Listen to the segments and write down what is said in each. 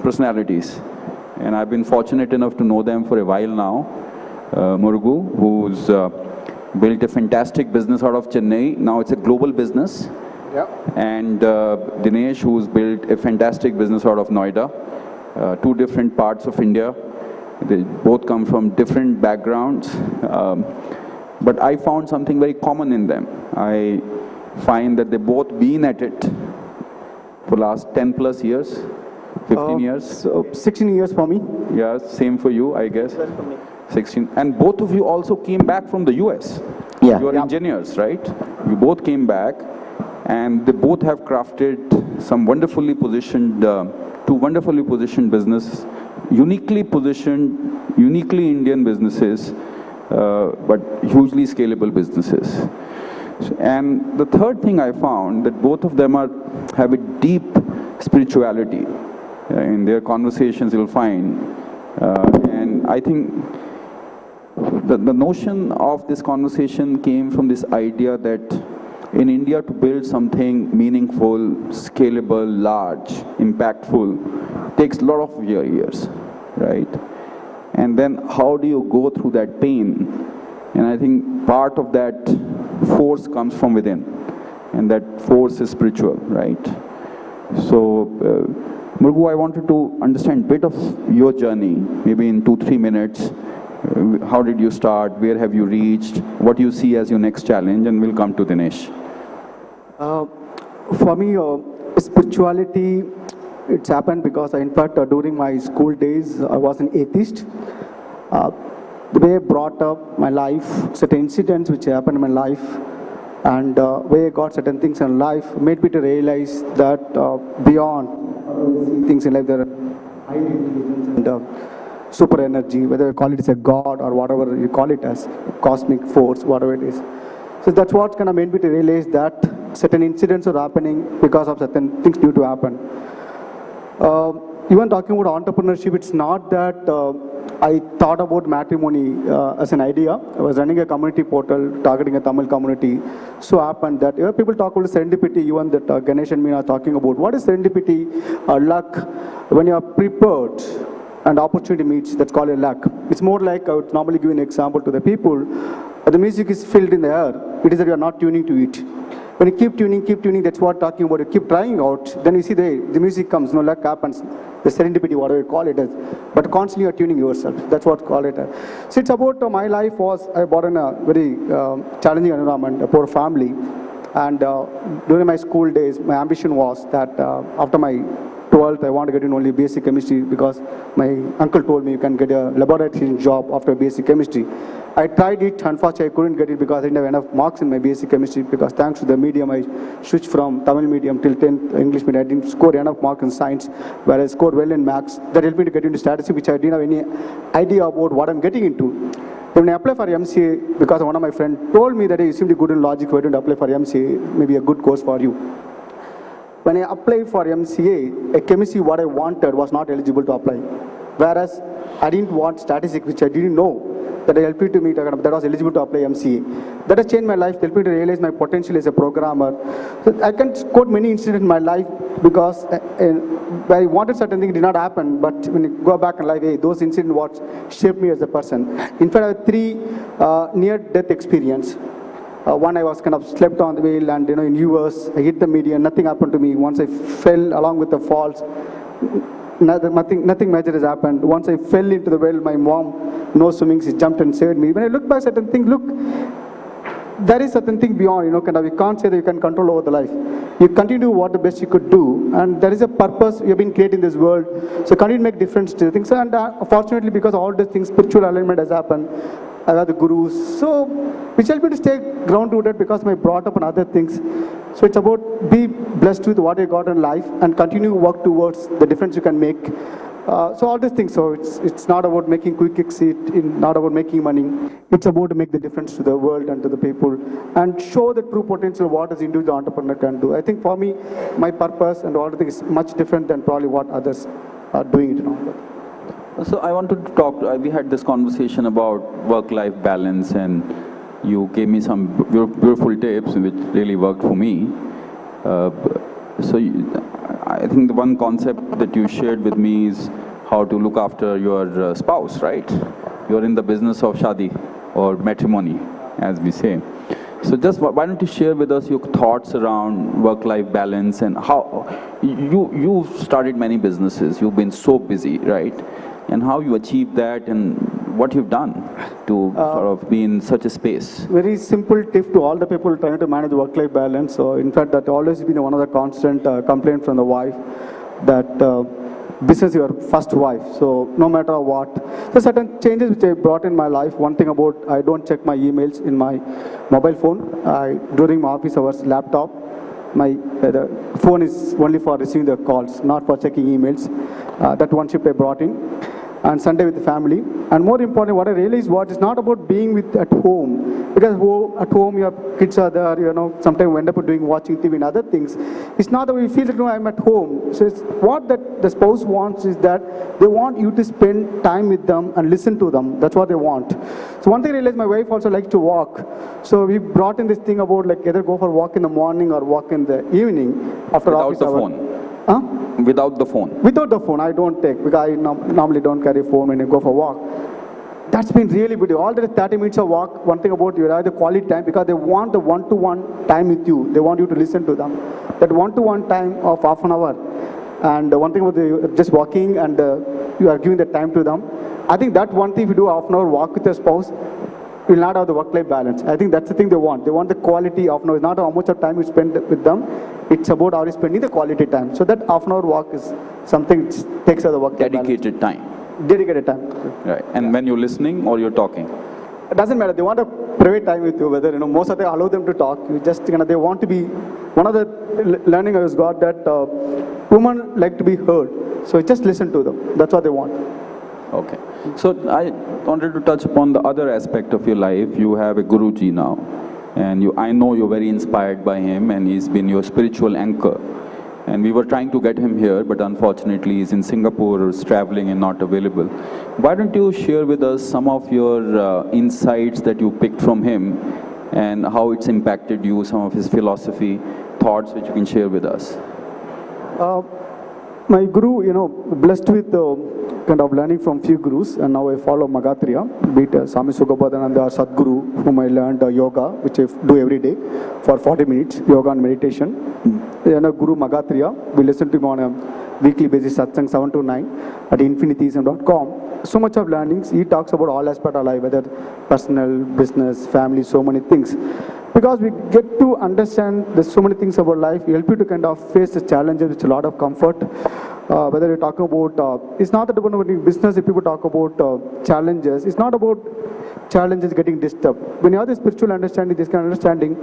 personalities. And I've been fortunate enough to know them for a while now. Murugu, who's built a fantastic business out of Chennai. Now it's a global business. Yeah. And Dinesh, who's built a fantastic business out of Noida. Two different parts of India. They both come from different backgrounds. But I found something very common in them. I find that they've both been at it for last 10 plus years, 15 years. So 16 years for me. Yeah, same for you, I guess. 16. And both of you also came back from the US. Yeah. You're engineers, right? You both came back, and they both have crafted some wonderfully positioned, two wonderfully positioned business, uniquely positioned, uniquely Indian businesses, but hugely scalable businesses. And the third thing I found, that both of them have a deep spirituality. In their conversations you'll find. And I think the notion of this conversation came from this idea that in India, to build something meaningful, scalable, large, impactful, takes a lot of years, right? And then how do you go through that pain? And I think part of that force comes from within, and that force is spiritual, right? So, Murugu, I wanted to understand a bit of your journey, maybe in 2-3 minutes. How did you start? Where have you reached? What you see as your next challenge? And we'll come to Dinesh. For me, spirituality, it's happened because, in fact, during my school days, I was an atheist. The way I brought up my life, certain incidents which happened in my life, and way I got certain things in life made me to realize that beyond things in life, there are high intelligence and super energy, whether you call it as a god or whatever you call it as, cosmic force, whatever it is. So that's what kind of made me to realize that certain incidents are happening because of certain things due to happen. Even talking about entrepreneurship, it's not that I thought about matrimony as an idea. I was running a community portal targeting a Tamil community. So happened that people talk about serendipity, even that Ganesh and me are talking about. What is serendipity? Luck. When you are prepared and opportunity meets, that's called a luck. It's more like, I would normally give an example to the people. The music is filled in the air. It is that you are not tuning to it. When you keep tuning, that's what talking about. You keep trying out, then you see the music comes, no luck happens. The serendipity, whatever you call it as. But constantly you're tuning yourself. That's what call it. So it's about my life was, I brought in a very challenging environment, a poor family. And during my school days, my ambition was that after my 12th, I want to get in only basic chemistry because my uncle told me you can get a laboratory job after basic chemistry. I tried it, unfortunately I couldn't get it because I didn't have enough marks in my basic chemistry, because thanks to the medium I switched from Tamil medium till 10th English medium. I didn't score enough marks in science, where I scored well in maths. That helped me to get into statistics, which I didn't have any idea about what I'm getting into. Then when I applied for MCA, because one of my friends told me that, hey, you seem to be good in logic, why don't you apply for MCA, maybe a good course for you. When I applied for MCA, a chemistry what I wanted was not eligible to apply. Whereas I didn't want statistics, which I didn't know, that helped me to meet, that was eligible to apply MCA. That has changed my life, helped me to realize my potential as a programmer. So I can quote many incidents in my life because I wanted certain things, did not happen, but when you go back in life, hey, those incidents what shaped me as a person. In fact, I have 3 near-death experience. One, I was kind of slept on the wheel, and in US, I hit the median, nothing happened to me. Once I fell along with the falls, nothing major has happened. Once I fell into the well, my mom, no swimming, she jumped and saved me. When I look back at certain things, look, there is certain thing beyond, kind of, you can't say that you can control over the life. You continue what the best you could do, and there is a purpose you have been creating in this world. So continue to make difference to the things. And fortunately, because all these things, spiritual alignment has happened. I have the gurus, so which helped me to stay ground-rooted because I brought up on other things. So it's about be blessed with what you got in life and continue to work towards the difference you can make. So all these things. So it's not about making quick exit, not about making money. It's about to make the difference to the world and to the people and show the true potential of what an individual entrepreneur can do. I think for me, my purpose and all the things is much different than probably what others are doing it and all that. So I wanted to talk, we had this conversation about work-life balance, and you gave me some beautiful tips which really worked for me. So I think the one concept that you shared with me is how to look after your spouse, right? You're in the business of shadi or matrimony, as we say. So just why don't you share with us your thoughts around work-life balance and how you started many businesses, you've been so busy, right? And how you achieved that and what you've done to sort of be in such a space. Very simple tip to all the people trying to manage work-life balance. So in fact, that always been one of the constant complaint from the wife that business is your first wife. So no matter what, so certain changes which I brought in my life. One thing about I don't check my emails in my mobile phone. During my office hours, laptop. My the phone is only for receiving the calls, not for checking emails. That one shift I brought in. And Sunday with the family. And more important, what I realized was it's not about being with at home, because at home your kids are there, you know, sometimes we end up doing watching TV and other things. It's not that we feel that no, I'm at home. So it's what that the spouse wants is that they want you to spend time with them and listen to them. That's what they want. So one thing I realized, my wife also likes to walk. So we brought in this thing about like either go for a walk in the morning or walk in the evening after Without office the hour. phone. Huh? Without the phone. Without the phone, I don't take, because I normally don't carry phone when I go for a walk. That's been really good. All the 30 minutes of walk, one thing about you have the quality time, because they want the one-to-one time with you. They want you to listen to them. That one-to-one time of half an hour. And one thing about just walking and you are giving the time to them. I think that one thing, if you do half an hour walk with your spouse, you will not have the work-life balance. I think that's the thing they want. They want the quality of, it's not how much of time you spend with them. It's about how you spending the quality time. So that half an hour walk is something which takes out the work-life balance. Dedicated time. Dedicated time. Right. And when you're listening or you're talking. It doesn't matter. They want a private time with you. Whether most of them allow them to talk. You just they want to be. One of the learning I got that women like to be heard. So just listen to them. That's what they want. Okay. So I wanted to touch upon the other aspect of your life. You have a Guruji now, and I know you're very inspired by him, and he's been your spiritual anchor. And we were trying to get him here, but unfortunately he's in Singapore or is traveling and not available. Why don't you share with us some of your insights that you picked from him and how it's impacted you, some of his philosophy, thoughts which you can share with us? My guru, blessed with kind of learning from few gurus, and now I follow Magatriya, be it Swami Sugabhadananda or Sadguru, whom I learned yoga, which I do every day for 40 minutes, yoga and meditation. Guru Magatriya, we listen to him on a weekly basis, satsang 7 to 9 at infinitism.com. So much of learnings, he talks about all aspects of life, whether personal, business, family, so many things. Because we get to understand there's so many things about life, we help you to kind of face the challenges with a lot of comfort. Whether you're talking about, it's not that about business, if people talk about challenges, it's not about challenges getting disturbed. When you have this spiritual understanding, this kind of understanding,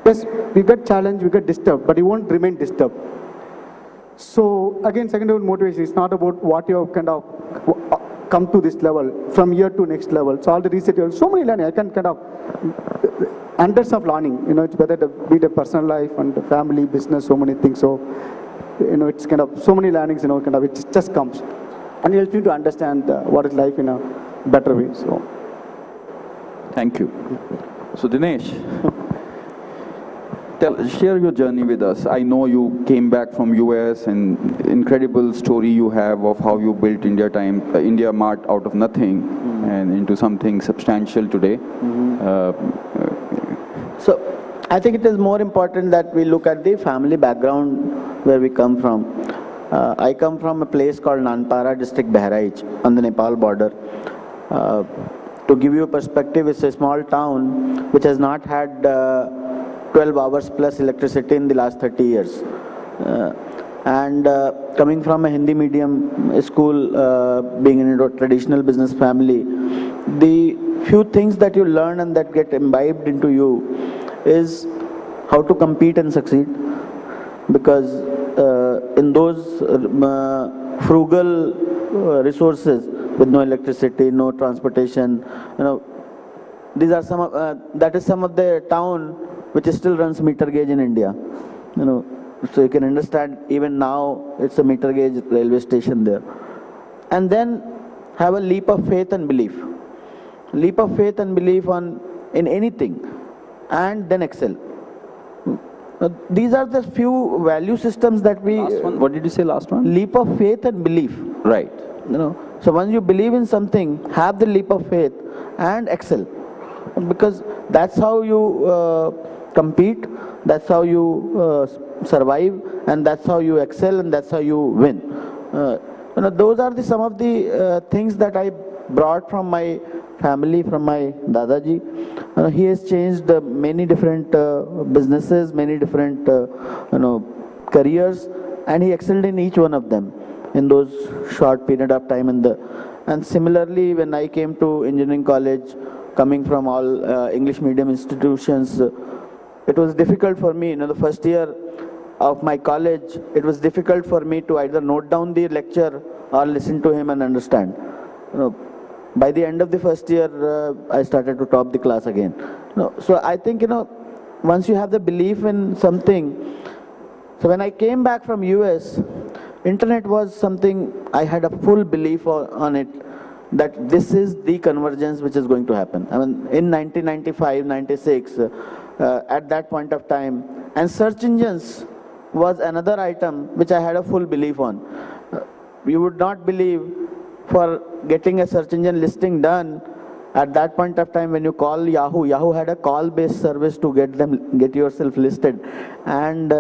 yes, we get challenged, we get disturbed, but you won't remain disturbed. So again, secondary motivation, it's not about what you have kind of come to this level, from here to next level. So all the research, so many learning, I can kind of, hundreds of learning, it's better to be the personal life and the family, business, so many things. So, it's kind of, so many learnings, kind of, it just comes. And it helps you to understand what is life in a better way, so. Thank you. So Dinesh, share your journey with us. I know you came back from US, and incredible story you have of how you built India Mart out of nothing and into something substantial today. So I think it is more important that we look at the family background where we come from. I come from a place called Nanpara district, Bahraich, on the Nepal border. To give you a perspective, it's a small town which has not had 12 hours plus electricity in the last 30 years. And coming from a Hindi medium school, being in a traditional business family, the few things that you learn and that get imbibed into you is how to compete and succeed. Because in those frugal resources with no electricity, no transportation, these are some of, that is some of the town which still runs meter gauge in India. So you can understand even now it's a meter gauge railway station there. And then have a leap of faith and belief. Leap of faith and belief in anything, and then excel. These are the few value systems that we Last one, what did you say last one? leap of faith and belief. Right. So once you believe in something, have the leap of faith and excel, because that's how you compete, that's how you survive, and that's how you excel, and that's how you win. Those are some of the things that I brought from my family, from my Dadaji. He has changed many different businesses, many different careers, and he excelled in each one of them in those short period of time. And similarly, when I came to engineering college, coming from all English medium institutions, it was difficult for me. The first year of my college, it was difficult for me to either note down the lecture or listen to him and understand. By the end of the first year, I started to top the class again. So I think, once you have the belief in something. So when I came back from US, internet was something I had a full belief on it, that this is the convergence which is going to happen. I mean, in 1995, 96, at that point of time, and search engines was another item which I had a full belief on. You would not believe, for getting a search engine listing done, at that point of time when you call Yahoo had a call-based service to get yourself listed, and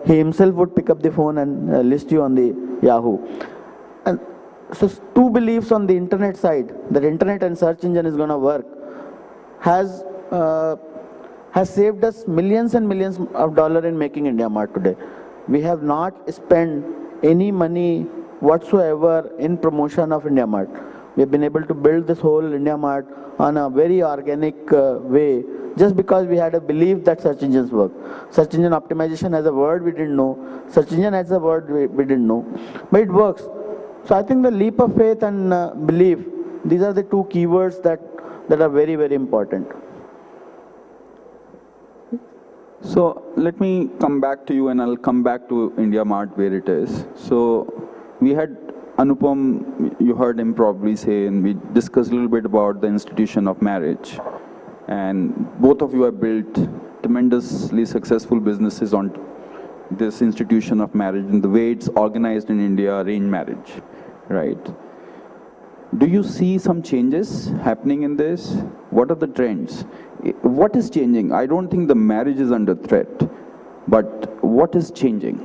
he himself would pick up the phone and list you on the Yahoo. And so two beliefs on the internet side, that internet and search engine is going to work, has saved us millions and millions of dollars in making IndiaMart today. We have not spent any money whatsoever in promotion of IndiaMart. We have been able to build this whole IndiaMart on a very organic way, just because we had a belief that search engines work. Search engine optimization as a word we didn't know. Search engine as a word we didn't know. But it works. So I think the leap of faith and belief, these are the two keywords that are very, very important. So let me come back to you, and I'll come back to IndiaMart where it is. So we had Anupam, you heard him probably say, and we discussed a little bit about the institution of marriage. And both of you have built tremendously successful businesses on this institution of marriage and the way it's organized in India, arranged marriage, right? Do you see some changes happening in this? What are the trends? What is changing? I don't think the marriage is under threat, but what is changing?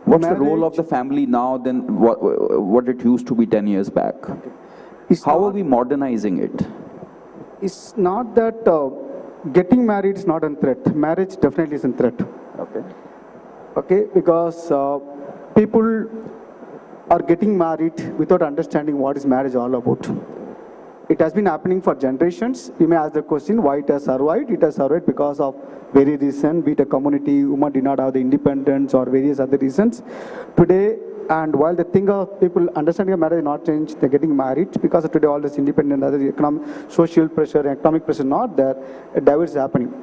What's the role of the family now than what it used to be 10 years back? How are we modernizing it? It's not that getting married is not a threat. Marriage definitely is a threat. Okay. Okay, because people are getting married without understanding what is marriage all about. It has been happening for generations. You may ask the question, why it has survived? It has survived because of various reasons, be it a community, women did not have the independence, or various other reasons. Today, and while the thing of people understanding of marriage not changed, they're getting married because of today all this independent, other economic, social pressure, economic pressure not there, a divorce is happening.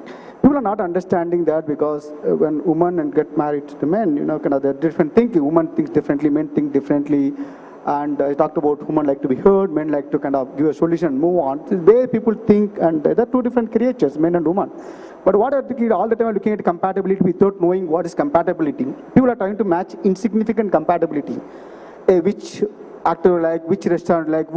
People are not understanding that, because when women get married to men, kind of they're different thinking. Women think differently, men think differently. And I talked about women like to be heard, men like to kind of give a solution and move on. The way people think, and they're two different creatures, men and women. But what I'm thinking all the time, looking at compatibility without knowing what is compatibility. People are trying to match insignificant compatibility. Which actor like, which restaurant like,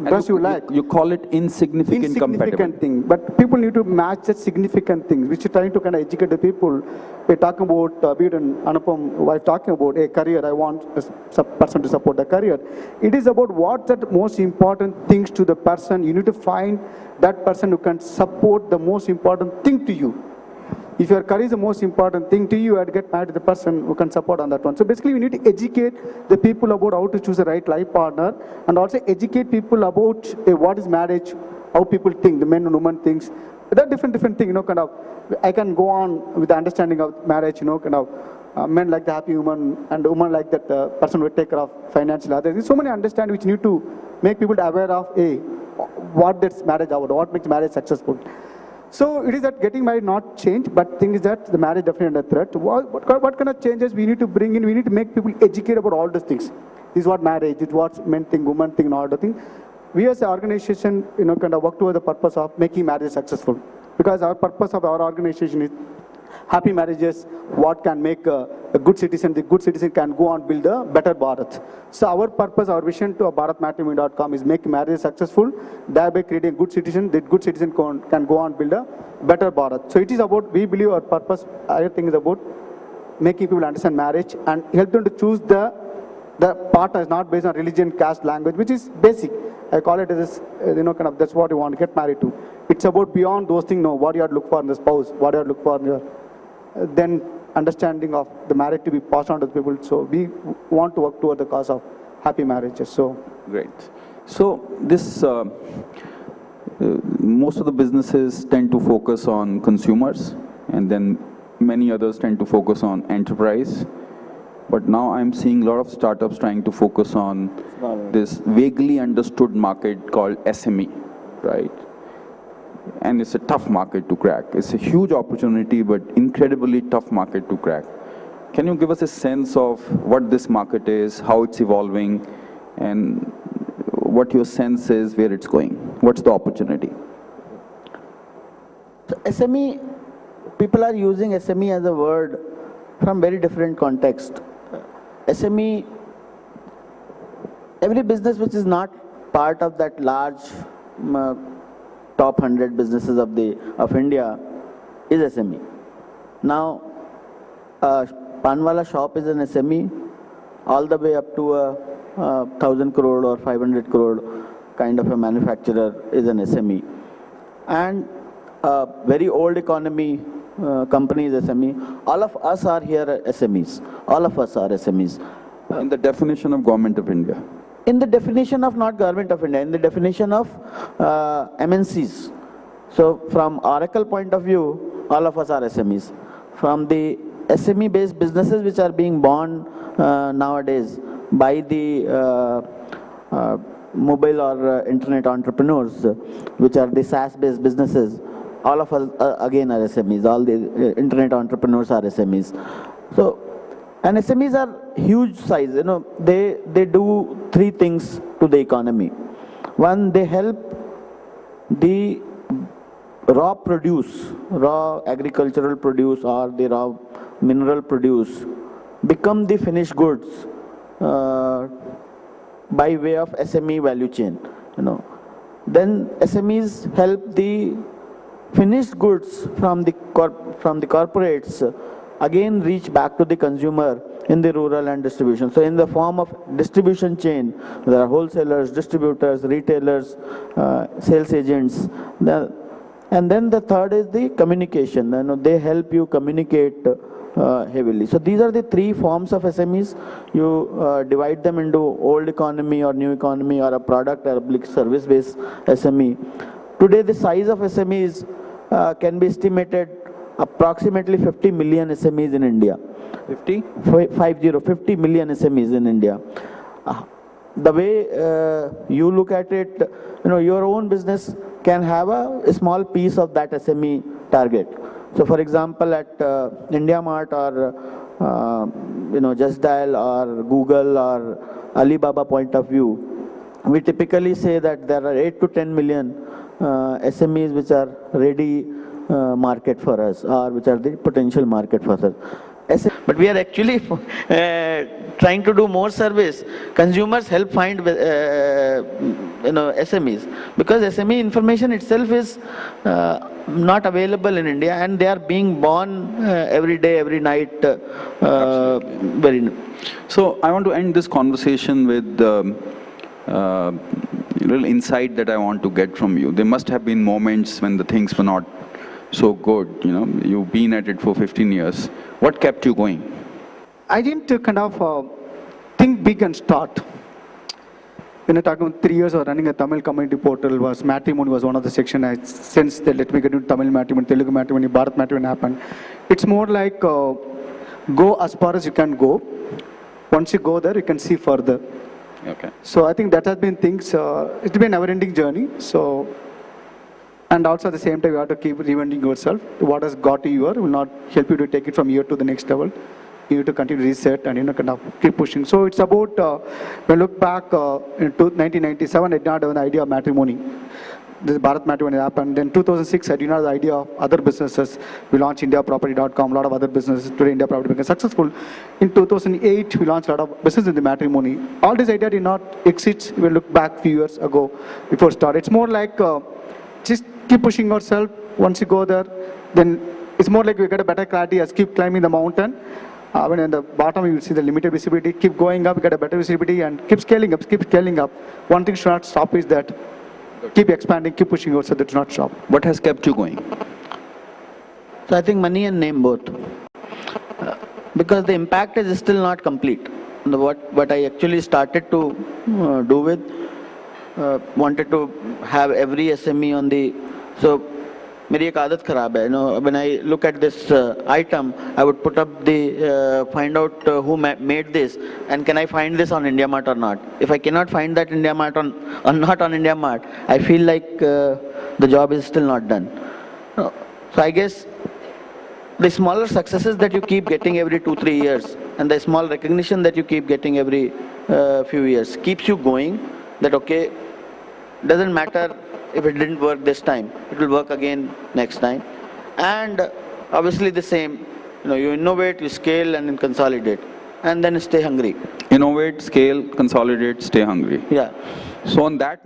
dress you like. You call it insignificant compatibility. Thing, but people need to match that significant things, which is trying to kind of educate the people. We're talking about, be it an Anupam, while talking about a career, I want a person to support the career. It is about what the most important things to the person. You need to find that person who can support the most important thing to you. If your career is the most important thing to you, you have to get married to the person who can support on that one. So basically, we need to educate the people about how to choose the right life partner, and also educate people about what is marriage, how people think, the men and women things. There are different things, kind of. I can go on with the understanding of marriage, kind of. Men like the happy woman, and women like that person who will take care of financial others. There's so many understanding which need to make people aware of, what that's marriage about, what makes marriage successful. So it is that getting married not change, but thing is that the marriage definitely under threat. What kind of changes we need to bring in? We need to make people educate about all those things. This is what marriage, this is what men think, women think, and all the things. We as an organization, kind of work toward the purpose of making marriage successful. Because our purpose of our organization is happy marriages, what can make a good citizen. The good citizen can go on build a better Bharat. So our purpose, our vision to bharatmatrimony.com is make marriage successful, thereby creating a good citizen. That good citizen can go on build a better Bharat. So it is about, we believe our purpose, I think is about making people understand marriage and help them to choose the partner is not based on religion, caste, language, which is basic. I call it as, kind of, that's what you want to get married to. It's about beyond those things, what you have to look for in the spouse, what you have to look for in your, then understanding of the marriage to be passed on to the people. So we want to work toward the cause of happy marriages. So great. So this, most of the businesses tend to focus on consumers, and then many others tend to focus on enterprise. But now I'm seeing a lot of startups trying to focus on this vaguely understood market called SME, right? And it's a tough market to crack. It's a huge opportunity, but incredibly tough market to crack. Can you give us a sense of what this market is, how it's evolving, and what your sense is where it's going? What's the opportunity? So SME, people are using SME as a word from very different context. SME, every business which is not part of that large top 100 businesses of India is SME. Now, Panwala shop is an SME, all the way up to a 1,000 crore or 500 crore kind of a manufacturer is an SME. And a very old economy company is SME. All of us are here SMEs. All of us are SMEs. In the definition of Government of India? In the definition of not Government of India, in the definition of MNCs. So from Oracle point of view, all of us are SMEs. From the SME-based businesses which are being born nowadays by the mobile or internet entrepreneurs, which are the SaaS-based businesses, all of us again are SMEs. All the internet entrepreneurs are SMEs. So, and SMEs are huge size. They do three things to the economy. One, they help the raw produce, raw agricultural produce or the raw mineral produce become the finished goods by way of SME value chain. Then SMEs help the finished goods from the corporates again reach back to the consumer in the rural and distribution. So in the form of distribution chain, there are wholesalers, distributors, retailers, sales agents. And then the third is the communication. They help you communicate heavily. So these are the three forms of SMEs. You divide them into old economy or new economy or a product or public service based SME. Today the size of SMEs can be estimated approximately 50 million SMEs in India. 50 million SMEs in India. The way you look at it, your own business can have a small piece of that SME target. So for example, at IndiaMart or Just Dial or Google or Alibaba point of view, we typically say that there are 8 to 10 million SMEs which are ready market for us, or which are the potential market for us. But we are actually trying to do more service. Consumers help find SMEs, because SME information itself is not available in India, and they are being born every day, every night. So I want to end this conversation with a little insight that I want to get from you. There must have been moments when the things were not so good. You've been at it for 15 years. What kept you going? I didn't kind of think big and start. When I talked about 3 years of running a Tamil community portal, matrimony was one of the sections. I sensed that let me get into Tamil matrimony, Telugu matrimony, Bharat matrimony happened. It's more like go as far as you can go. Once you go there, you can see further. Okay. So I think that has been things, it's been a never-ending journey. So, and also at the same time, you have to keep reinventing yourself. What has got you here will not help you to take it from here to the next level. You need to continue to reset and kind of keep pushing. So it's about, when I look back in 1997, I did not have an idea of matrimony. this Bharat Matrimony happened. Then 2006, I did not have the idea of other businesses. We launched IndiaProperty.com, a lot of other businesses. Today, India Property became successful. In 2008, we launched a lot of business in the matrimony. All this idea did not exist. We look back a few years ago before start. It's more like just keep pushing yourself. Once you go there, then it's more like you get a better clarity as keep climbing the mountain. When at the bottom, you will see the limited visibility. Keep going up, you get a better visibility, and keep scaling up, keep scaling up. One thing should not stop is that keep expanding, keep pushing yourself, that do not stop. What has kept you going? So I think money and name both. Because the impact is still not complete. What I actually started to do with, wanted to have every SME on the, so मेरी एक आदत खराब है, when I look at this item, I would put up the, find out who made this, and can I find this on IndiaMart or not. If I cannot find that IndiaMart or not on IndiaMart, I feel like the job is still not done. So I guess the smaller successes that you keep getting every 2-3 years, and the small recognition that you keep getting every few years, keeps you going, that okay, doesn't matter if it didn't work this time, it will work again next time. And obviously the same, you innovate, you scale, and then consolidate, and then stay hungry. Innovate, scale, consolidate, stay hungry. Yeah. So on that